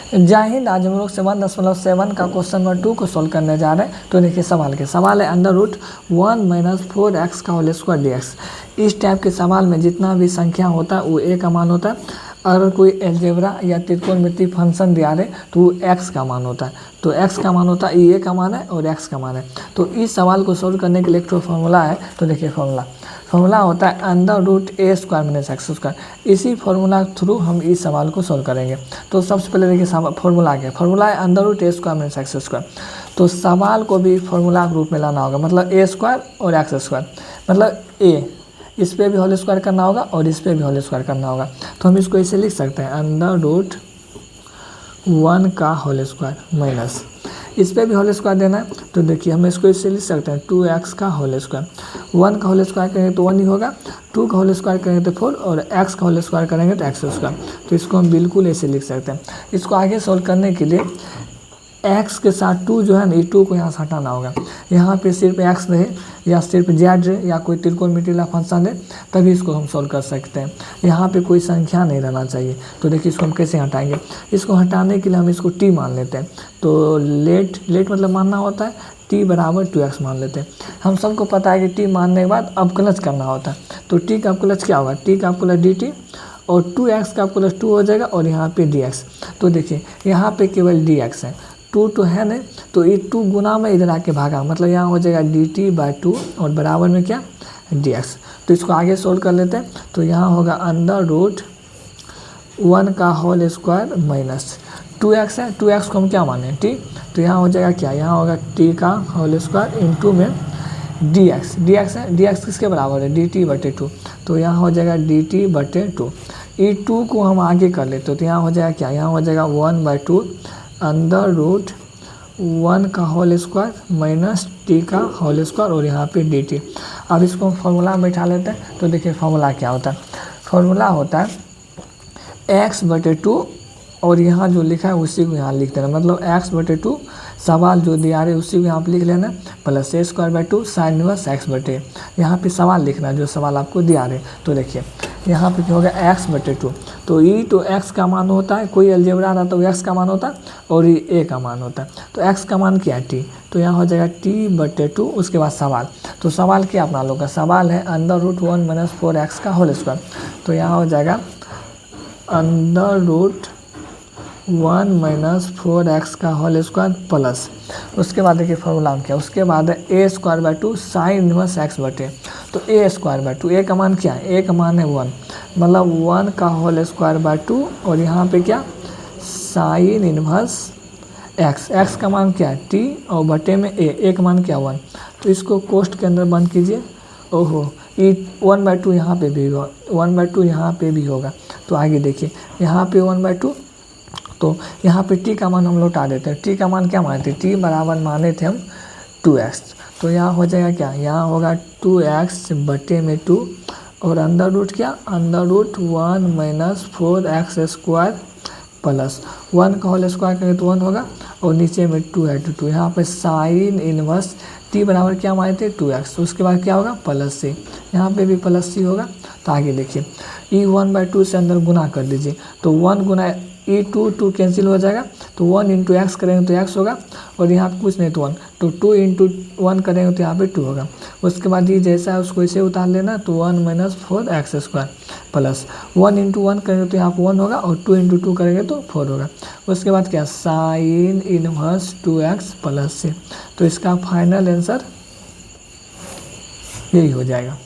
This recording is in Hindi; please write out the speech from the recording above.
जय हिंद। आज हम लोग 7.7 का क्वेश्चन नंबर 2 को सॉल्व करने जा रहे हैं। तो देखिए सवाल है अंडर रूट 1 - 4x का होल स्क्वायर dx। इस टाइप के सवाल में जितना भी संख्या होता है वो a का मान होता है। अगर कोई एल्जेब्रा या त्रिकोणमिति फंक्शन दिया रहे तो वो x का मान होता है। तो x का मान होता है, ये a का मान है और x का मान है। तो इस सवाल को सॉल्व करने के लिए एक फॉर्मूला है। तो देखिए फॉर्मूला होता है under root a square minus X square. इसी फॉर्मूला के थ्रू हम इस सवाल को सॉल्व करेंगे। तो सबसे पहले देखिए फॉर्मूला क्या है। फॉर्मूला है under root a square minus X square. तो सवाल को भी फॉर्मूला के रूप में लाना होगा, मतलब a स्क्वायर और एक्स स्क्वायर, मतलब a इस पर भी होल स्क्वायर करना होगा और इस पर भी होल स्क्वायर करना होगा। तो हम इसको ऐसे लिख सकते हैं अंडर रूट 1 का होल स्क्वायर माइनस इस पर भी होल स्क्वायर देना है। तो देखिए हम इसको इससे लिख सकते हैं 2x का होल स्क्वायर। 1 का होल स्क्वायर करेंगे तो 1 ही होगा, 2 का होल स्क्वायर करेंगे तो 4 और x का होल स्क्वायर करेंगे तो x स्क्वायर। तो इसको हम बिल्कुल ऐसे लिख सकते हैं। इसको आगे सॉल्व करने के लिए x के साथ 2 जो है ना, ये 2 को यहाँ से हटाना होगा। यहाँ पे सिर्फ x रहे या सिर्फ z रहे या कोई त्रिकोणमिति वाला फंक्शन है तभी इसको हम सॉल्व कर सकते हैं। यहाँ पे कोई संख्या नहीं रहना चाहिए। तो देखिए इसको हम कैसे हटाएंगे। इसको हटाने के लिए हम इसको t मान लेते हैं। तो लेट मतलब मानना होता है, t बराबर 2x मान लेते हैं। हम सबको पता है कि t मानने के बाद अवकलज करना होता है। तो t का अवकलज क्या होगा, t का अवकलज dt और 2x का अवकलज 2 हो जाएगा और यहाँ पे dx। तो देखिए यहाँ पे केवल dx है, 2 तो है नहीं, तो ये 2 गुना में इधर आके भागा, मतलब यहाँ हो जाएगा dt/2 और बराबर में क्या dx। तो इसको आगे सोल्व कर लेते हैं। तो यहाँ होगा अंडर रूट 1 का होल स्क्वायर माइनस 2x है, 2x को हम क्या माने t। तो यहाँ हो जाएगा क्या, यहाँ होगा t का होल स्क्वायर इंटू में dx है, dx किसके बराबर है dt/2। तो यहाँ हो जाएगा dt/2। ये 2 को हम आगे कर लेते हो तो यहाँ हो जाएगा क्या, यहाँ हो जाएगा 1/2 अंडर रूट 1 का होल स्क्वायर माइनस t का होल स्क्वायर और यहाँ पे dt। अब इसको फॉर्मूला में बैठा लेते हैं। तो देखिए फॉर्मूला क्या होता है। फॉर्मूला होता है x/2 और यहाँ जो लिखा है उसी को यहाँ लिख देना, मतलब x/2 सवाल जो दिया रहे उसी को यहाँ पे लिख लेना plus a²/2 sine inverse x/a। यहाँ पे सवाल लिखना है जो सवाल आपको दिया रहे। तो देखिए यहाँ पे क्या होगा x/2। तो ये तो x का मान होता है, कोई अलजेब्रा रहा तो x का मान होता है और ये a का मान होता है। तो x का मान क्या है t, तो यहाँ हो जाएगा t/2। उसके बाद सवाल, तो सवाल क्या अपना लोग का सवाल है अंडर रूट 1 - 4x का होल स्क्वायर। तो यहाँ हो जाएगा अंडर रूट 1 - 4x का होल स्क्वायर प्लस, उसके बाद देखिए फॉर्मूला क्या, उसके बाद है a²/2 साइन इनवर्स x/a। तो a²/2, a का मान क्या है, a का मान है 1, मतलब 1 का होल स्क्वायर/2 और यहाँ पे क्या साइन इनवर्स x का मान क्या है t और बटे में a का मान क्या 1। तो इसको कोष्ठ के अंदर बंद कीजिए। ओहो ये 1/2 यहाँ पे भी होगा, 1/2 यहाँ पे भी होगा। तो आगे देखिए यहाँ पे 1/2, तो यहाँ पे t का मान हम लौटा देते हैं। t का मान क्या माने थे, t बराबर माने थे हम 2x। तो यहाँ हो जाएगा क्या, यहाँ होगा 2x बटे में 2 और अंडर रूट क्या, under root 1 - 4x square plus 1 का होल स्क्वायर करेंगे तो 1 होगा और नीचे में 2 है तो 2। यहाँ पे साइन इनवर्स t बराबर क्या माने थे 2x। तो उसके बाद क्या होगा प्लस c, यहाँ पे भी प्लस c होगा। तो आगे देखिए ये 1/2 से अंदर गुना कर दीजिए। तो 1 गुना ये 2 कैंसिल हो जाएगा। तो 1 × x करेंगे तो x होगा और यहाँ पे कुछ नहीं तो 1, तो 2 × 1 करेंगे तो यहाँ पे 2 होगा। उसके बाद ये जैसा है उसको इसे उतार लेना। तो 1 - 4x स्क्वायर प्लस 1 × 1 करेंगे तो यहाँ पे 1 होगा और 2 × 2 करेंगे तो 4 होगा। उसके बाद क्या sine inverse 2x plus c। तो इसका फाइनल आंसर यही हो जाएगा।